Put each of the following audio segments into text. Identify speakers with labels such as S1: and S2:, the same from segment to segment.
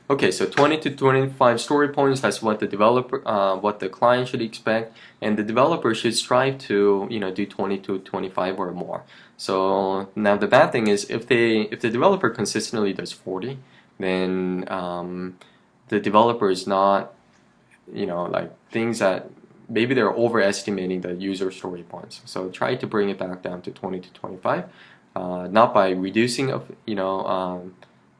S1: Okay, so 20 to 25 story points, that's what the developer, what the client should expect, and the developer should strive to, do 20 to 25 or more. So now the bad thing is if the developer consistently does 40, then the developer is not, like things that maybe they're overestimating the user story points. So try to bring it back down to 20 to 25, not by reducing of,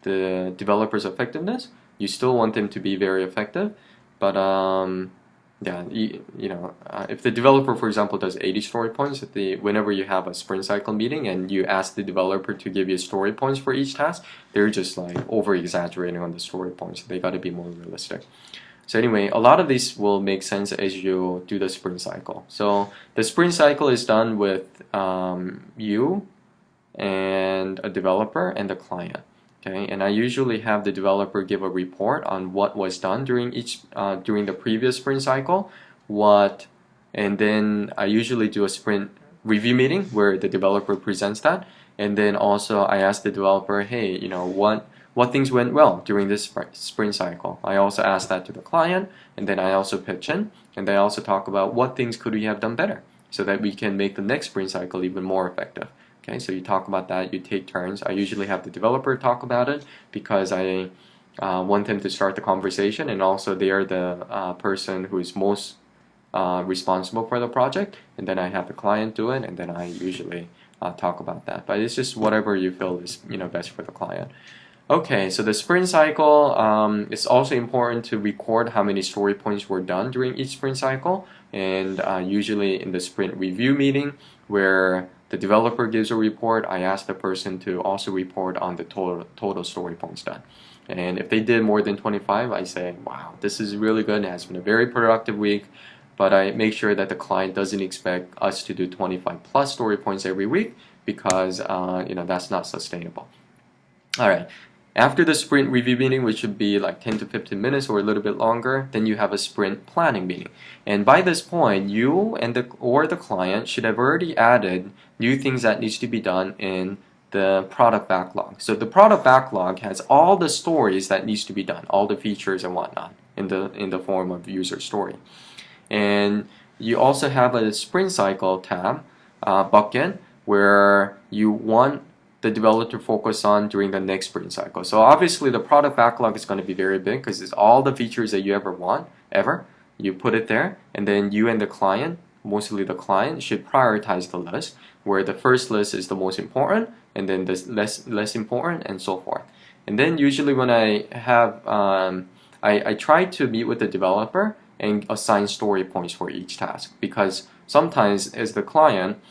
S1: the developer's effectiveness. You still want them to be very effective, but yeah, if the developer, for example, does 80 story points, whenever you have a sprint cycle meeting and you ask the developer to give you story points for each task, they're just like over exaggerating on the story points. They got to be more realistic. So anyway, a lot of these will make sense as you do the sprint cycle. So the sprint cycle is done with you and a developer and the client. Okay, and I usually have the developer give a report on what was done during during the previous sprint cycle, and then I usually do a sprint review meeting where the developer presents that, and then also I ask the developer, hey, what things went well during this sprint cycle. I also ask that to the client, and then I also pitch in, and then I also talk about what things could we have done better so that we can make the next sprint cycle even more effective. Okay, so you talk about that, you take turns. I usually have the developer talk about it because I want them to start the conversation, and also they are the person who is most responsible for the project, and then I have the client do it, and then I usually talk about that. But it's just whatever you feel is best for the client. Okay, so the sprint cycle, it's also important to record how many story points were done during each sprint cycle, and usually in the sprint review meeting where the developer gives a report, I ask the person to also report on the total story points done. And if they did more than 25, I say, wow, this is really good. It has been a very productive week. But I make sure that the client doesn't expect us to do 25 plus story points every week because that's not sustainable. All right. After the sprint review meeting, which should be like 10 to 15 minutes or a little bit longer, then you have a sprint planning meeting. And by this point, you and the client should have already added new things that needs to be done in the product backlog. So the product backlog has all the stories that needs to be done, all the features and whatnot in the form of user story. And you also have a sprint cycle tab bucket where you want the developer to focus on during the next sprint cycle. So obviously the product backlog is going to be very big because it's all the features that you ever want, ever. You put it there, and then you and the client, mostly the client, should prioritize the list, where the first list is the most important, and then the less important, and so forth. And then usually when I have, I try to meet with the developer and assign story points for each task, because sometimes as the client,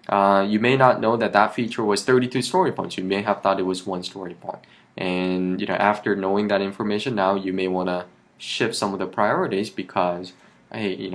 S1: you may not know that that feature was 32 story points. You may have thought it was 1 story point. And after knowing that information, now you may want to shift some of the priorities because, hey,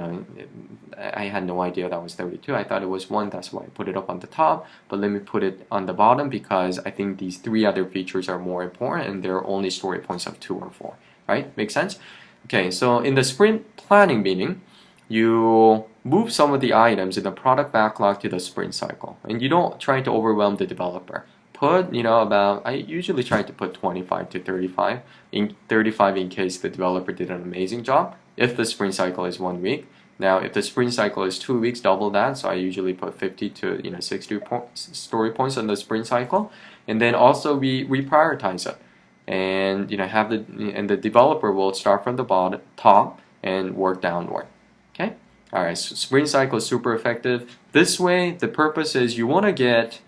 S1: I had no idea that was 32. I thought it was 1. That's why I put it up on the top. But let me put it on the bottom because I think these 3 other features are more important and they're only story points of 2 or 4. Right? Make sense? Okay, so in the sprint planning meeting, you move some of the items in the product backlog to the sprint cycle, and you don't try to overwhelm the developer. Put I usually try to put 25 to 35 in case the developer did an amazing job if the sprint cycle is 1 week. Now if the sprint cycle is 2 weeks, double that, so I usually put 50 to 60 story points on the sprint cycle, and then also we prioritize it, and the developer will start from the top and work downward. Okay. All right. So sprint cycle is super effective. This way, the purpose is you want to get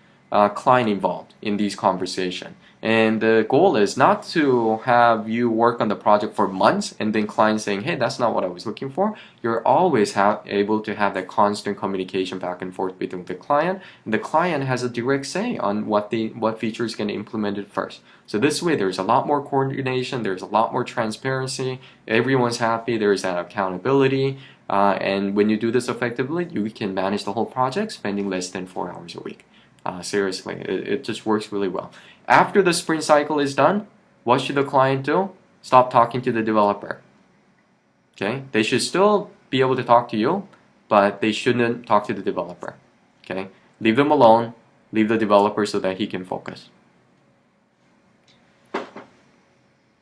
S1: client involved in these conversations. And the goal is not to have you work on the project for months and then client saying, hey, that's not what I was looking for. You're always able to have that constant communication back and forth between the client. And the client has a direct say on what feature is going to implement it first. So this way, there's a lot more coordination. There's a lot more transparency. Everyone's happy. There's that accountability. And when you do this effectively, you can manage the whole project spending less than 4 hours a week. Seriously, it just works really well. After the sprint cycle is done, what should the client do? Stop talking to the developer. Okay, they should still be able to talk to you, but they shouldn't talk to the developer. Okay, leave them alone, leave the developer so that he can focus.